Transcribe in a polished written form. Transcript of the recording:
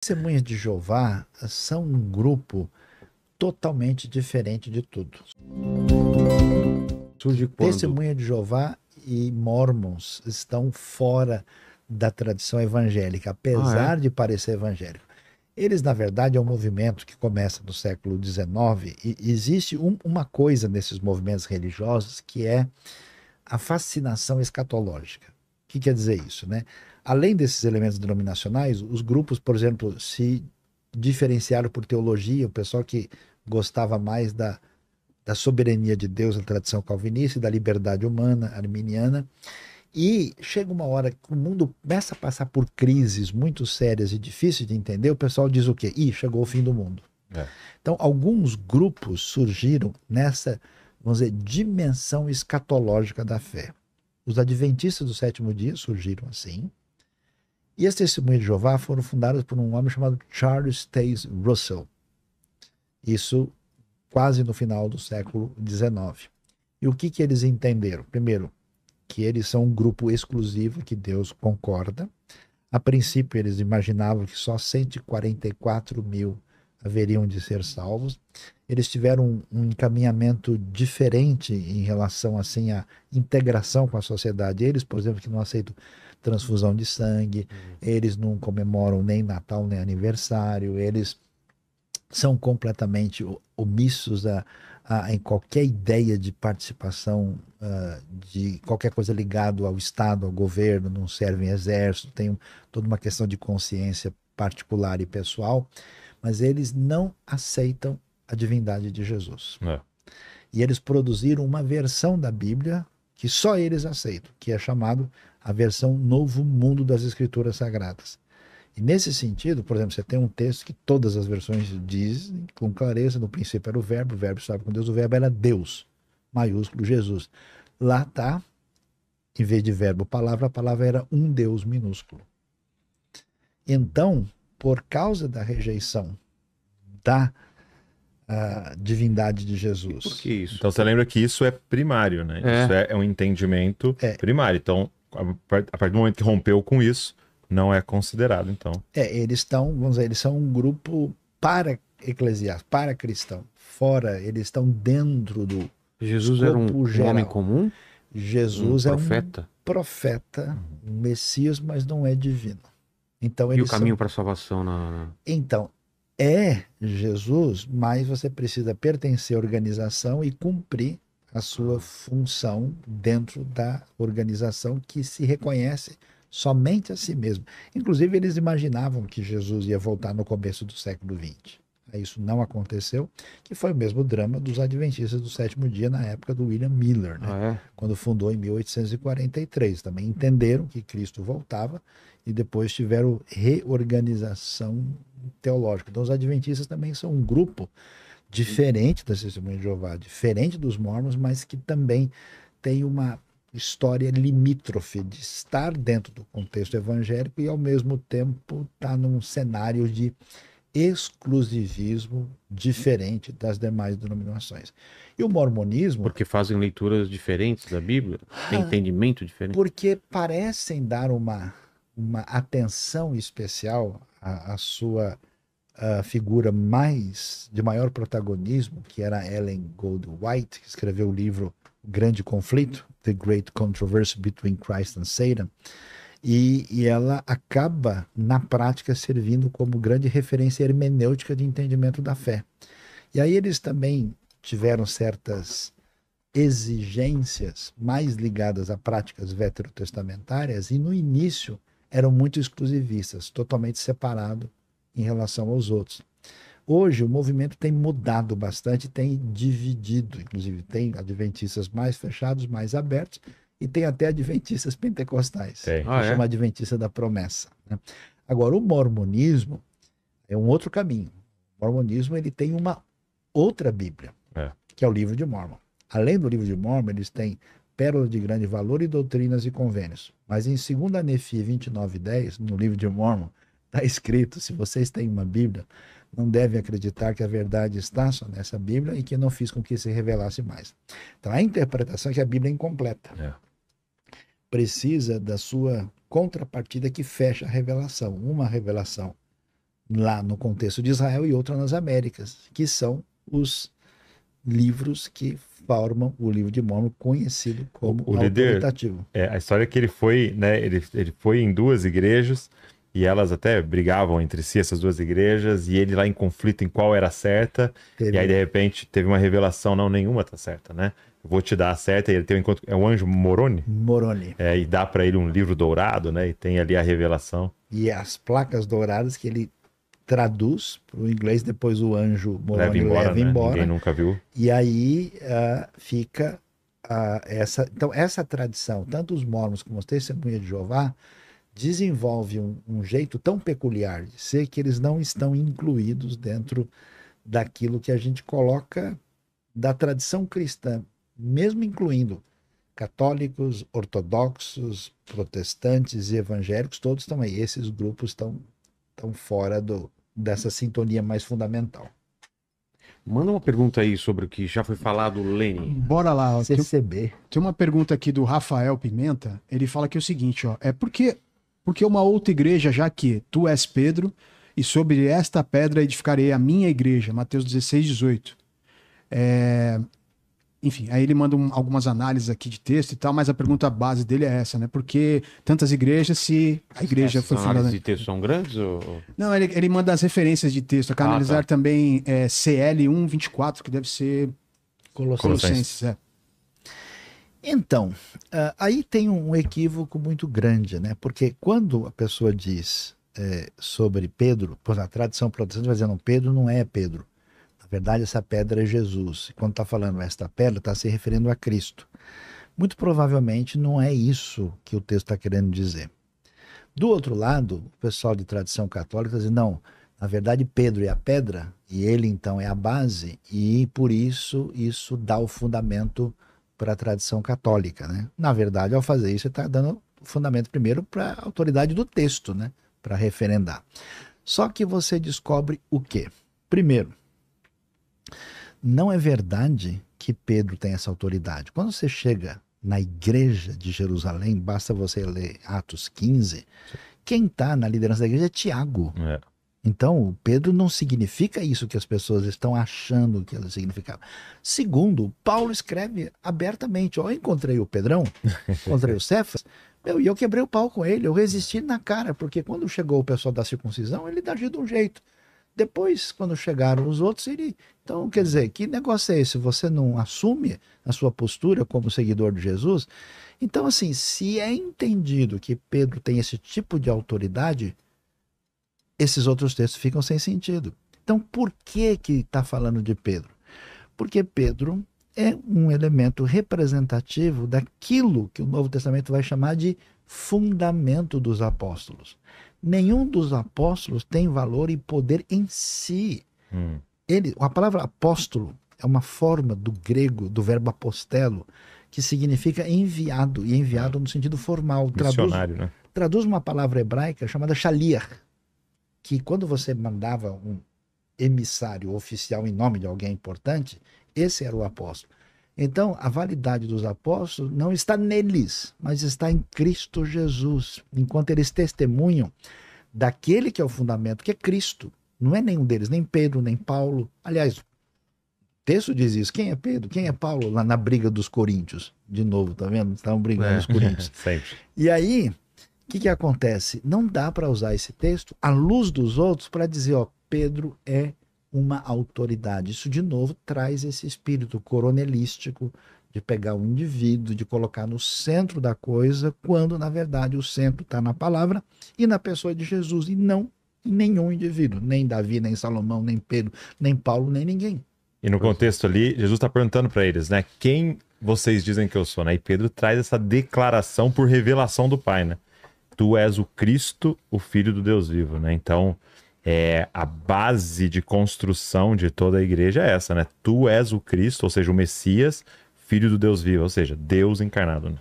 Testemunhas de Jeová são um grupo totalmente diferente de tudo. Surge quando? Testemunha de Jeová e Mormons estão fora da tradição evangélica, apesar de parecer evangélico. Eles, na verdade, é um movimento que começa no século XIX e existe uma coisa nesses movimentos religiosos que é a fascinação escatológica. O que quer dizer isso, né? Além desses elementos denominacionais, os grupos, por exemplo, se diferenciaram por teologia, o pessoal que gostava mais da soberania de Deus, da tradição calvinista e da liberdade humana, arminiana. E chega uma hora que o mundo começa a passar por crises muito sérias e difíceis de entender, o pessoal diz o quê? Ih, chegou o fim do mundo. Então, alguns grupos surgiram nessa, vamos dizer, dimensão escatológica da fé. Os adventistas do sétimo dia surgiram assim. E as testemunhas de Jeová foram fundadas por um homem chamado Charles Taze Russell. Isso quase no final do século XIX. E o que eles entenderam? Primeiro, que eles são um grupo exclusivo, que Deus concorda. A princípio, eles imaginavam que só 144 mil haveriam de ser salvos. Eles tiveram um encaminhamento diferente em relação assim à integração com a sociedade. Eles, por exemplo, que não aceitam transfusão de sangue, eles não comemoram nem Natal nem aniversário, eles são completamente omissos em qualquer ideia de participação de qualquer coisa ligado ao Estado, ao governo, não servem exército, tem toda uma questão de consciência particular e pessoal, mas eles não aceitam a divindade de Jesus. E eles produziram uma versão da Bíblia que só eles aceitam, que é chamado a versão Novo Mundo das Escrituras Sagradas. E nesse sentido, por exemplo, você tem um texto que todas as versões dizem com clareza, no princípio era o verbo estava com Deus, o verbo era Deus, maiúsculo, Jesus. Lá está, em vez de verbo palavra, a palavra era um Deus minúsculo. Então, por causa da rejeição da divindade de Jesus. Por que isso? Então você lembra que isso é primário, né? Isso é um entendimento primário. Então, a partir do momento que rompeu com isso, não é considerado, então. Eles estão, vamos dizer, eles são um grupo para-eclesiástico, para-cristão. Fora, eles estão dentro do Jesus era um homem comum? Jesus é um profeta, um Messias, mas não é divino. Então, e o caminho para a salvação? Então, é Jesus, mas você precisa pertencer à organização e cumprir a sua função dentro da organização que se reconhece somente a si mesmo. Inclusive, eles imaginavam que Jesus ia voltar no começo do século XX. Isso não aconteceu, que foi o mesmo drama dos adventistas do sétimo dia na época do William Miller, né? Quando fundou em 1843. Também entenderam que Cristo voltava e depois tiveram reorganização teológica. Então, os adventistas também são um grupo diferente das Testemunhas de Jeová, diferente dos mormons, mas que também tem uma história limítrofe de estar dentro do contexto evangélico e, ao mesmo tempo, estar num cenário de exclusivismo diferente das demais denominações. E o mormonismo... Porque fazem leituras diferentes da Bíblia? Tem entendimento diferente? Porque parecem dar uma atenção especial à sua figura de maior protagonismo, que era Ellen Goldwhite, que escreveu o livro Grande Conflito, The Great Controversy Between Christ and Satan, e ela acaba, na prática, servindo como grande referência hermenêutica de entendimento da fé. E aí eles também tiveram certas exigências mais ligadas a práticas veterotestamentárias e, no início, eram muito exclusivistas, totalmente separado em relação aos outros. Hoje, o movimento tem mudado bastante, tem dividido, inclusive tem adventistas mais fechados, mais abertos, e tem até adventistas pentecostais, que chama adventista da promessa, né? Agora, o mormonismo é um outro caminho. O mormonismo ele tem uma outra Bíblia, que é o livro de Mórmon. Além do livro de Mórmon, eles têm pérolas de grande valor e doutrinas e convênios. Mas em 2 Nefi 29:10, no livro de Mórmon, está escrito, se vocês têm uma Bíblia, não devem acreditar que a verdade está só nessa Bíblia e que não fiz com que se revelasse mais. Então, a interpretação é que a Bíblia é incompleta. Precisa da sua contrapartida que fecha a revelação. Uma revelação lá no contexto de Israel e outra nas Américas, que são os livros que formam o livro de Mórmon, conhecido como o líder, autoritativo. A história é que ele foi, né, ele foi em 2 igrejas e elas até brigavam entre si, essas 2 igrejas, e ele lá em conflito em qual era a certa, e aí de repente teve uma revelação, não, nenhuma tá certa, né? Eu vou te dar a certa, e ele tem um encontro, é o anjo Moroni? Moroni. E dá para ele um livro dourado, né? E tem ali a revelação. E as placas douradas que ele traduz para o inglês, depois o anjo Moroni leva embora. Ninguém nunca viu. E aí fica então essa tradição, tanto os mormons como os testemunhas de Jeová, desenvolve um jeito tão peculiar de ser que eles não estão incluídos dentro daquilo que a gente coloca da tradição cristã, mesmo incluindo católicos, ortodoxos, protestantes e evangélicos, todos estão aí. Esses grupos estão fora dessa sintonia mais fundamental. Manda uma pergunta aí sobre o que já foi falado, Lene. Bora lá. CCB. Tem uma pergunta aqui do Rafael Pimenta. Ele fala que é o seguinte, ó, porque uma outra igreja, já que tu és Pedro, e sobre esta pedra edificarei a minha igreja, Mateus 16, 18. Enfim, aí ele manda algumas análises aqui de texto e tal, mas a pergunta base dele é essa, né? Por que tantas igrejas se a igreja foi fundada... As análises de texto são grandes? Ou... Não, ele manda as referências de texto. Eu quero analisar também CL 1:24, que deve ser Colossenses. Então, aí tem um equívoco muito grande, né? Porque quando a pessoa diz sobre Pedro, por a tradição protestante vai dizer, não, Pedro não é Pedro. Na verdade, essa pedra é Jesus. E quando está falando esta pedra, está se referindo a Cristo. Muito provavelmente não é isso que o texto está querendo dizer. Do outro lado, o pessoal de tradição católica diz, não, na verdade Pedro é a pedra, e ele então é a base, e por isso dá o fundamento para a tradição católica, né? Na verdade, ao fazer isso, você está dando o fundamento primeiro para a autoridade do texto, né? Para referendar. Só que você descobre o quê? Primeiro, não é verdade que Pedro tem essa autoridade. Quando você chega na igreja de Jerusalém, basta você ler Atos 15, quem está na liderança da igreja é Tiago. Então, Pedro não significa isso que as pessoas estão achando que ele significava. Segundo, Paulo escreve abertamente, eu encontrei o Pedrão, encontrei o Cefas, e eu quebrei o pau com ele, eu resisti na cara, porque quando chegou o pessoal da circuncisão, ele agiu de um jeito. Depois, quando chegaram os outros, ele... Então, quer dizer, que negócio é esse? Você não assume a sua postura como seguidor de Jesus? Então, assim, se é entendido que Pedro tem esse tipo de autoridade, esses outros textos ficam sem sentido. Então, por que está falando de Pedro? Porque Pedro é um elemento representativo daquilo que o Novo Testamento vai chamar de fundamento dos apóstolos. Nenhum dos apóstolos tem valor e poder em si. A palavra apóstolo é uma forma do grego, do verbo apostelo, que significa enviado, e enviado no sentido formal. Missionário, né? Traduz uma palavra hebraica chamada shaliach, que quando você mandava um emissário oficial em nome de alguém importante, esse era o apóstolo. Então, a validade dos apóstolos não está neles, mas está em Cristo Jesus, enquanto eles testemunham daquele que é o fundamento, que é Cristo. Não é nenhum deles, nem Pedro, nem Paulo. Aliás, o texto diz isso. Quem é Pedro? Quem é Paulo? Lá na briga dos coríntios. De novo, tá vendo? Estavam brigando os coríntios. Sempre. E aí, o que acontece? Não dá para usar esse texto à luz dos outros para dizer, ó, Pedro é uma autoridade. Isso, de novo, traz esse espírito coronelístico de pegar um indivíduo, de colocar no centro da coisa, quando, na verdade, o centro está na palavra e na pessoa de Jesus, e não em nenhum indivíduo, nem Davi, nem Salomão, nem Pedro, nem Paulo, nem ninguém. E no contexto ali, Jesus está perguntando para eles, né? Quem vocês dizem que eu sou, né? E Pedro traz essa declaração por revelação do Pai, né? Tu és o Cristo, o Filho do Deus vivo, né? Então, a base de construção de toda a igreja é essa, né? Tu és o Cristo, ou seja, o Messias, Filho do Deus vivo, ou seja, Deus encarnado, né?